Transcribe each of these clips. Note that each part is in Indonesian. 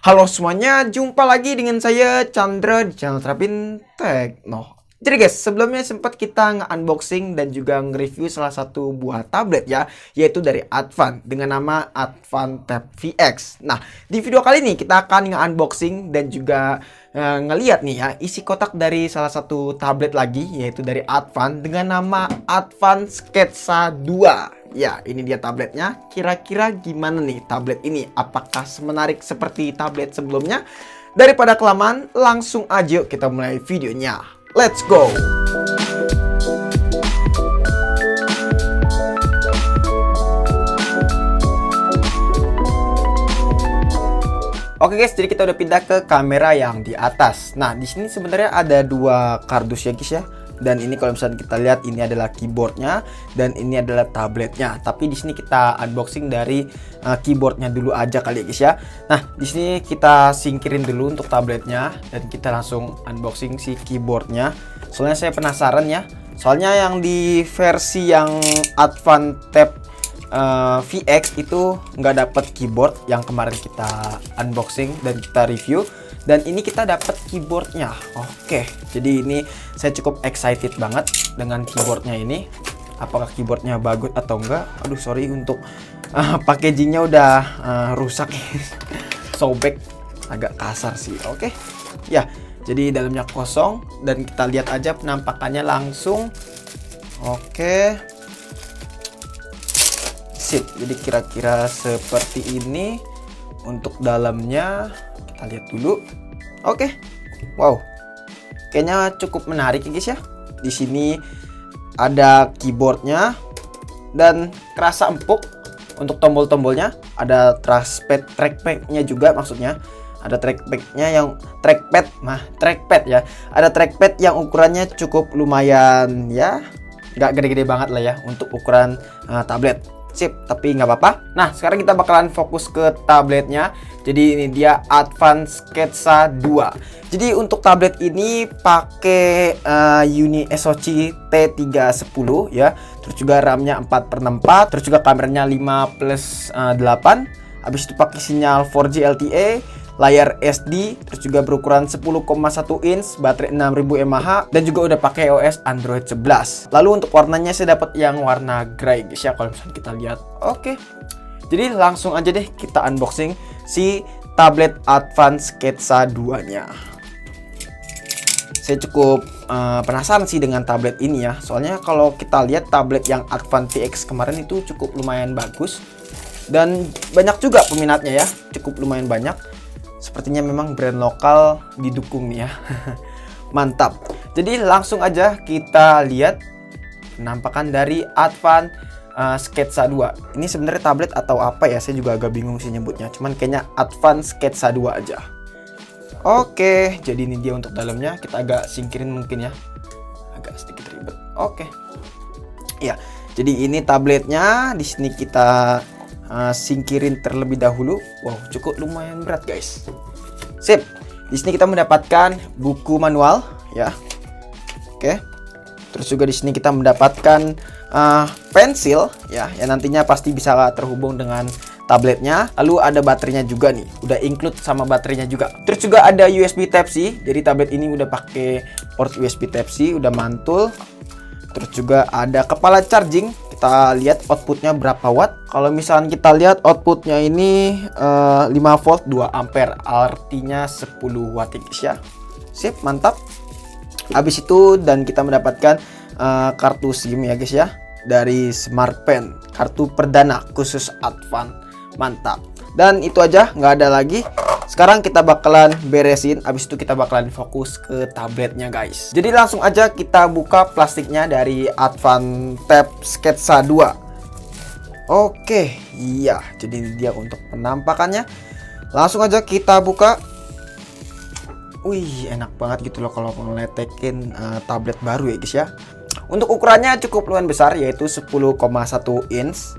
Halo semuanya, jumpa lagi dengan saya Chandra di channel Terapin Tekno. Jadi guys, sebelumnya sempat kita nge-unboxing dan juga nge-review salah satu buah tablet ya, yaitu dari Advan dengan nama Advan Tab VX. Nah, di video kali ini kita akan nge-unboxing dan juga ngeliat nih ya isi kotak dari salah satu tablet lagi, yaitu dari Advan dengan nama Advan Sketsa 2. Ya, ini dia tabletnya. Kira-kira gimana nih tablet ini? Apakah semenarik seperti tablet sebelumnya? Daripada kelamaan, langsung aja kita mulai videonya. Let's go! Oke guys, jadi kita udah pindah ke kamera yang di atas. Nah, di sini sebenarnya ada dua kardus ya guys ya. Dan ini kalau misalnya kita lihat, ini adalah keyboardnya dan ini adalah tabletnya. Tapi di sini kita unboxing dari keyboardnya dulu aja kali ya guys ya. Nah, di sini kita singkirin dulu untuk tabletnya dan kita langsung unboxing si keyboardnya. Soalnya saya penasaran ya. Soalnya yang di versi yang Advan Tab VX itu nggak dapet keyboard yang kemarin kita unboxing dan kita review. Dan ini kita dapat keyboardnya. Oke, jadi ini saya cukup excited banget dengan keyboardnya ini. Apakah keyboardnya bagus atau enggak? Aduh, sorry untuk packagingnya udah rusak, sobek, agak kasar sih. Oke, ya, jadi dalamnya kosong dan kita lihat aja penampakannya langsung. Oke, sip. Jadi kira-kira seperti ini untuk dalamnya. Kita lihat dulu. Oke. Wow. Kayaknya cukup menarik ya guys ya. Di sini ada keyboardnya dan kerasa empuk untuk tombol-tombolnya. Ada trackpad-nya juga maksudnya. Ada trackpad-nya yang trackpad ya. Ada trackpad yang ukurannya cukup lumayan ya. Nggak gede-gede banget lah ya untuk ukuran tablet. Sip, tapi nggak apa-apa. Nah, sekarang kita bakalan fokus ke tabletnya. Jadi ini dia Advan Sketsa 2. Jadi untuk tablet ini pakai Uni SoC T310 ya. Terus juga RAM-nya 4/64, terus juga kameranya 5+8. Habis itu pakai sinyal 4G LTE, layar SD, terus juga berukuran 10,1 inch, baterai 6000 mAh, dan juga udah pakai OS Android 11. Lalu untuk warnanya saya dapat yang warna grey guys ya, kalau misalnya kita lihat. Oke. Jadi langsung aja deh kita unboxing si tablet Advan Sketsa 2-nya. Saya cukup penasaran sih dengan tablet ini ya. Soalnya kalau kita lihat tablet yang Advan VX kemarin itu cukup lumayan bagus dan banyak juga peminatnya ya, cukup lumayan banyak. Sepertinya memang brand lokal didukung nih ya. Mantap. Jadi langsung aja kita lihat penampakan dari Advan Sketsa 2. Ini sebenarnya tablet atau apa ya? Saya juga agak bingung sih nyebutnya. Cuman kayaknya Advan Sketsa 2 aja. Oke, jadi ini dia untuk dalamnya. Kita agak singkirin mungkin ya. Agak sedikit ribet. Oke. Ya, jadi ini tabletnya. Di sini kita singkirin terlebih dahulu. Wow, cukup lumayan berat guys. Sip. Di sini kita mendapatkan buku manual ya. Oke. Terus juga di sini kita mendapatkan pensil ya, yang nantinya pasti bisa terhubung dengan tabletnya. Lalu ada baterainya juga nih, udah include sama baterainya juga. Terus juga ada USB Type-C. Jadi tablet ini udah pakai port USB Type-C, udah mantul. Terus juga ada kepala charging. Kita lihat outputnya berapa watt. Kalau misalnya kita lihat outputnya ini 5 volt 2 ampere, artinya 10 watt guys ya. Sip, mantap. Habis itu dan kita mendapatkan kartu SIM ya guys ya, dari SmartPen, kartu perdana khusus Advan. Mantap. Dan itu aja, nggak ada lagi. Sekarang kita bakalan beresin, habis itu kita bakalan fokus ke tabletnya guys. Jadi langsung aja kita buka plastiknya dari Advan Tab Sketsa 2. Oke, iya, jadi ini dia untuk penampakannya. Langsung aja kita buka. Wih, enak banget gitu loh kalau ngeletekin tablet baru ya guys ya. Untuk ukurannya cukup lumayan besar, yaitu 10,1 inch.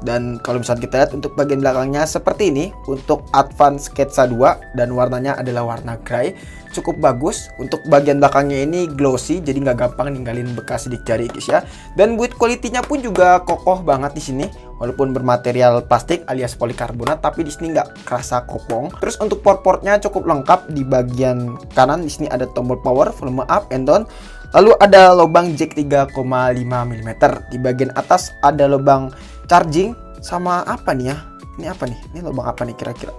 Dan kalau misalnya kita lihat untuk bagian belakangnya seperti ini untuk Advance Sketsa 2 dan warnanya adalah warna grey, cukup bagus. Untuk bagian belakangnya ini glossy, jadi nggak gampang ninggalin bekas sidik jari guys ya. Dan build quality-nya pun juga kokoh banget di sini, walaupun bermaterial plastik alias polikarbonat, tapi di sini nggak kerasa kopong. Terus untuk port-portnya cukup lengkap. Di bagian kanan di sini ada tombol power, volume up and down. Lalu ada lubang jack 3,5 mm. Di bagian atas ada lubang charging sama apa nih ya? Ini apa nih? Ini lubang apa nih kira-kira?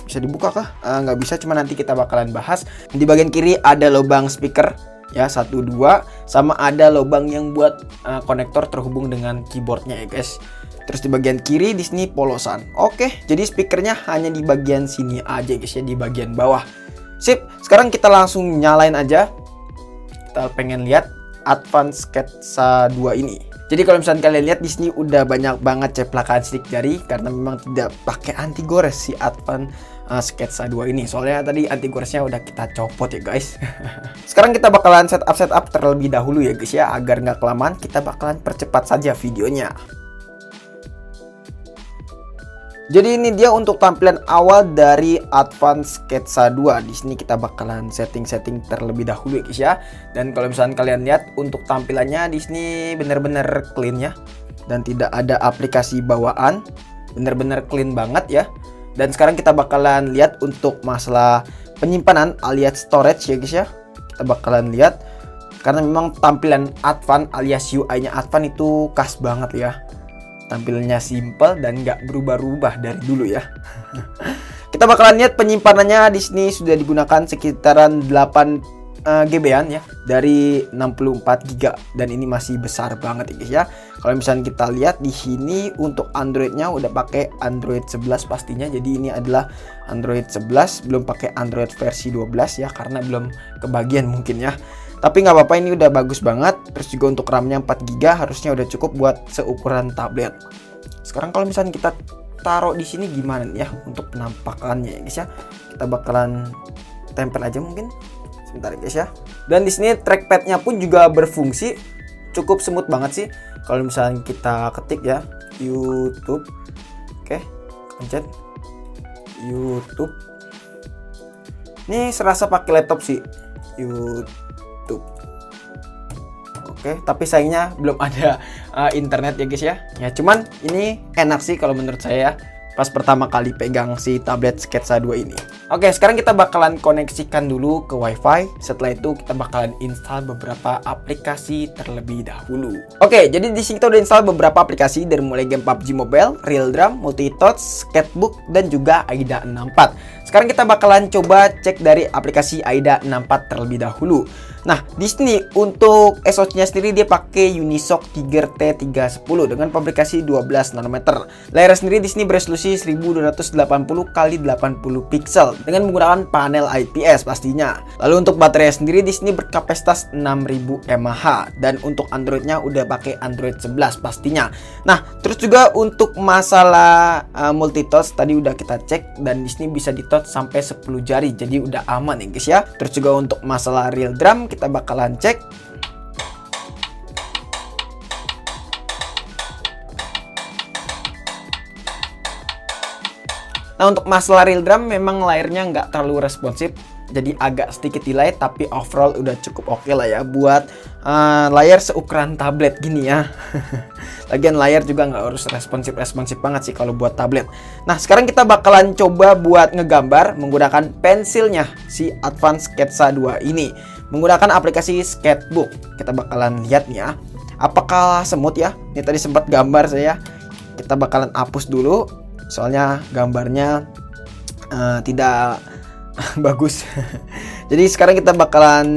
Bisa dibuka kah? Nggak bisa, cuma nanti kita bakalan bahas. Di bagian kiri ada lubang speaker ya, 1, 2, sama ada lubang yang buat konektor terhubung dengan keyboardnya ya guys. Terus di bagian kiri di sini polosan. Oke, jadi speakernya hanya di bagian sini aja guys ya, di bagian bawah. Sip, sekarang kita langsung nyalain aja. Kita pengen lihat Advance Sketsa 2 ini. Jadi kalau misalnya kalian lihat di sini udah banyak banget ceplakan sidik jari karena memang tidak pakai anti gores si Advance Sketsa 2 ini. Soalnya tadi anti goresnya udah kita copot ya guys. Sekarang kita bakalan setup terlebih dahulu ya guys ya, agar nggak kelamaan. Kita bakalan percepat saja videonya. Jadi ini dia untuk tampilan awal dari Advance Sketsa 2. Di sini kita bakalan setting terlebih dahulu ya guys ya. Dan kalau misalnya kalian lihat untuk tampilannya di sini bener-bener clean ya. Dan tidak ada aplikasi bawaan. Bener-bener clean banget ya. Dan sekarang kita bakalan lihat untuk masalah penyimpanan alias storage ya guys ya. Kita bakalan lihat karena memang tampilan Advance alias UI-nya Advance itu khas banget ya. Tampilannya simple dan nggak berubah-ubah dari dulu ya. Kita bakalan lihat penyimpanannya di sini sudah digunakan sekitaran 8 GB-an ya, dari 64 GB, dan ini masih besar banget ya guys ya. Kalau misalnya kita lihat di sini untuk Android-nya udah pakai Android 11 pastinya. Jadi ini adalah Android 11, belum pakai Android versi 12 ya, karena belum kebagian mungkin ya. Tapi nggak apa-apa, ini udah bagus banget. Terus juga untuk RAM-nya 4 GB harusnya udah cukup buat seukuran tablet. Sekarang kalau misalnya kita taruh di sini gimana nih ya untuk penampakannya ya guys ya. Kita bakalan tempel aja mungkin. Sebentar ya guys ya. Dan di sini trackpad-nya pun juga berfungsi, cukup smooth banget sih. Kalau misalnya kita ketik ya YouTube. Oke, pencet YouTube. Ini serasa pakai laptop sih. YouTube. Oke, tapi sayangnya belum ada internet ya guys ya. Ya cuman ini enak sih kalau menurut saya pas pertama kali pegang si tablet Sketsa 2 ini. Oke, sekarang kita bakalan koneksikan dulu ke WiFi. Setelah itu kita bakalan install beberapa aplikasi terlebih dahulu. Oke, jadi di sini kita udah install beberapa aplikasi dari mulai game PUBG Mobile, Real Drum, Multi Touch, Sketbook, dan juga AIDA 64. Sekarang kita bakalan coba cek dari aplikasi AIDA 64 terlebih dahulu. Nah, di sini untuk SoC-nya sendiri dia pakai Unisoc Tiger T310 dengan pabrikasi 12 nanometer. Layar sendiri di sini beresolusi 1280 x 80 pixel dengan menggunakan panel IPS pastinya. Lalu untuk baterai sendiri di sini berkapasitas 6000 mAh dan untuk Android-nya udah pakai Android 11 pastinya. Nah, terus juga untuk masalah multi touch tadi udah kita cek dan di sini bisa di touch sampai 10 jari. Jadi udah aman ya guys ya. Terus juga untuk masalah real drum kita bakalan cek. Nah, untuk masalah real drum memang layarnya nggak terlalu responsif, jadi agak sedikit delay, tapi overall udah cukup oke lah ya buat layar seukuran tablet gini ya. Lagian layar juga nggak harus responsif banget sih kalau buat tablet. Nah, sekarang kita bakalan coba buat ngegambar menggunakan pensilnya si Advance Sketsa 2 ini menggunakan aplikasi Sketbook. Kita bakalan lihat nih ya, apakah semut ya. Ini tadi sempat gambar saya, kita bakalan hapus dulu soalnya gambarnya tidak bagus. Jadi sekarang kita bakalan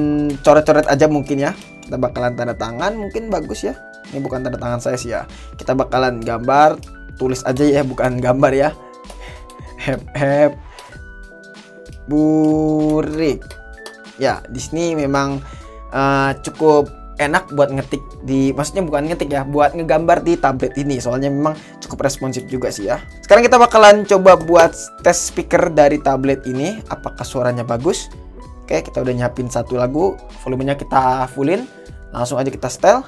coret-coret aja mungkin ya. Kita bakalan tanda tangan mungkin bagus ya. Ini bukan tanda tangan saya sih ya. Kita bakalan gambar, tulis aja ya, bukan gambar ya. Hep burik. Ya, di sini memang cukup enak buat ngetik maksudnya bukan ngetik ya, buat ngegambar di tablet ini. Soalnya memang cukup responsif juga sih ya. Sekarang kita bakalan coba buat tes speaker dari tablet ini, apakah suaranya bagus. Oke, kita udah nyiapin satu lagu, volumenya kita fullin. Langsung aja kita setel.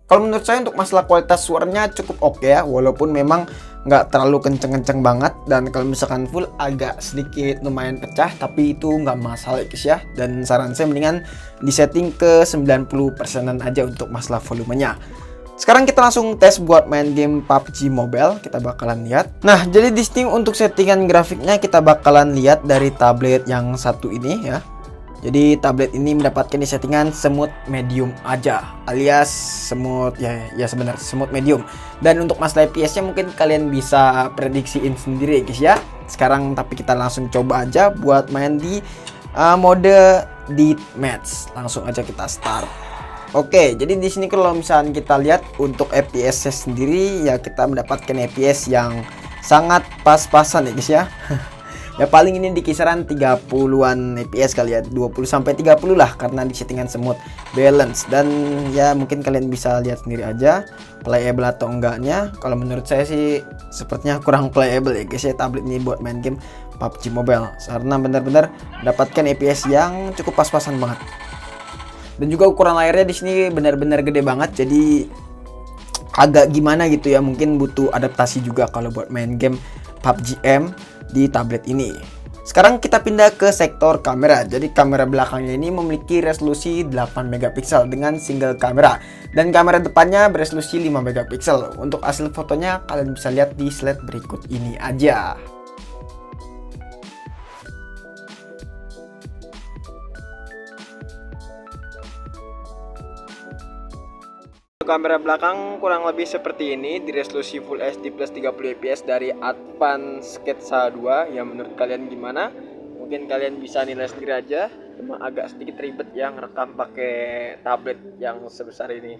Kalau menurut saya untuk masalah kualitas suaranya cukup oke ya, walaupun memang nggak terlalu kenceng-kenceng banget, dan kalau misalkan full agak sedikit lumayan pecah, tapi itu nggak masalah guys ya. Dan saran saya mendingan disetting ke 90%-an aja untuk masalah volumenya. Sekarang kita langsung tes buat main game PUBG Mobile, kita bakalan lihat. Nah, jadi di sini untuk settingan grafiknya kita bakalan lihat dari tablet yang satu ini ya. Jadi tablet ini mendapatkan di settingan smooth medium aja, alias smooth ya sebenarnya smooth medium. Dan untuk masalah FPS-nya mungkin kalian bisa prediksiin sendiri guys ya. Sekarang tapi kita langsung coba aja buat main di mode deathmatch. Langsung aja kita start. Oke, jadi di sini kalau misalnya kita lihat untuk FPS-nya sendiri ya, kita mendapatkan FPS yang sangat pas-pasan ya guys ya. Ya paling ini di kisaran 30-an FPS kali ya, 20 sampai 30 lah, karena di settingan smooth balance. Dan ya mungkin kalian bisa lihat sendiri aja playable atau enggaknya. Kalau menurut saya sih sepertinya kurang playable ya guys ya, tablet ini buat main game PUBG Mobile, karena benar-benar mendapatkan FPS yang cukup pas-pasan banget. Dan juga ukuran layarnya di sini benar-benar gede banget, jadi agak gimana gitu ya, mungkin butuh adaptasi juga kalau buat main game PUBG M di tablet ini. Sekarang kita pindah ke sektor kamera. Jadi kamera belakangnya ini memiliki resolusi 8 megapiksel dengan single kamera, dan kamera depannya beresolusi 5 megapiksel. Untuk hasil fotonya kalian bisa lihat di slide berikut ini aja. Kamera belakang kurang lebih seperti ini, di resolusi Full HD plus 30 fps dari Advance Sketsa 2. Ya menurut kalian gimana? Mungkin kalian bisa nilai sendiri aja. Cuma agak sedikit ribet ya ngerekam pakai tablet yang sebesar ini.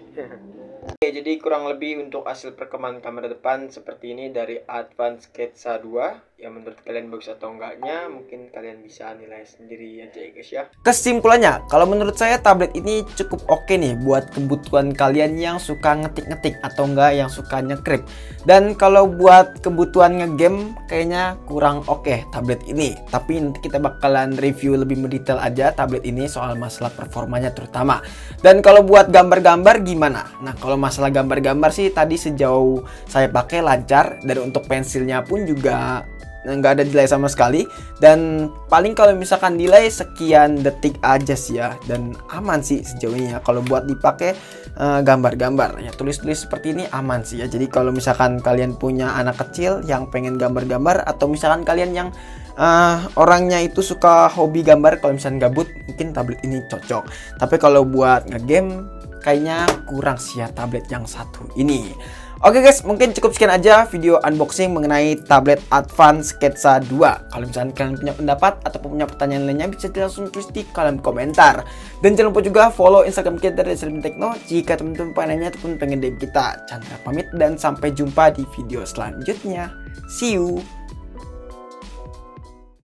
Oke, jadi kurang lebih untuk hasil perkembangan kamera depan seperti ini dari Advance Sketsa 2. Ya menurut kalian bagus atau enggaknya mungkin kalian bisa nilai sendiri aja ya guys ya. Kesimpulannya, kalau menurut saya tablet ini cukup oke nih buat kebutuhan kalian yang suka ngetik-ngetik atau enggak yang suka nyekrip. Dan kalau buat kebutuhan ngegame kayaknya kurang oke tablet ini. Tapi nanti kita bakalan review lebih mendetail aja tablet ini soal masalah performanya terutama. Dan kalau buat gambar-gambar gimana? Nah, kalau masalah gambar-gambar sih tadi sejauh saya pakai lancar, dan untuk pensilnya pun juga nggak ada delay sama sekali, dan paling kalau misalkan delay sekian detik aja sih ya, dan aman sih sejauh ini ya kalau buat dipakai gambar-gambar ya, tulis-tulis seperti ini aman sih ya. Jadi kalau misalkan kalian punya anak kecil yang pengen gambar-gambar, atau misalkan kalian yang orangnya itu suka hobi gambar, kalau misalkan gabut mungkin tablet ini cocok. Tapi kalau buat ngegame kayaknya kurang sih ya tablet yang satu ini. Oke guys, mungkin cukup sekian aja video unboxing mengenai tablet Advance Sketsa 2. Kalau misalnya kalian punya pendapat ataupun punya pertanyaan lainnya, bisa langsung tulis di kolom komentar. Dan jangan lupa juga follow Instagram kita dari Slim Techno jika teman-teman pengen nanya ataupun pengen DM kita. Chandra pamit dan sampai jumpa di video selanjutnya. See you.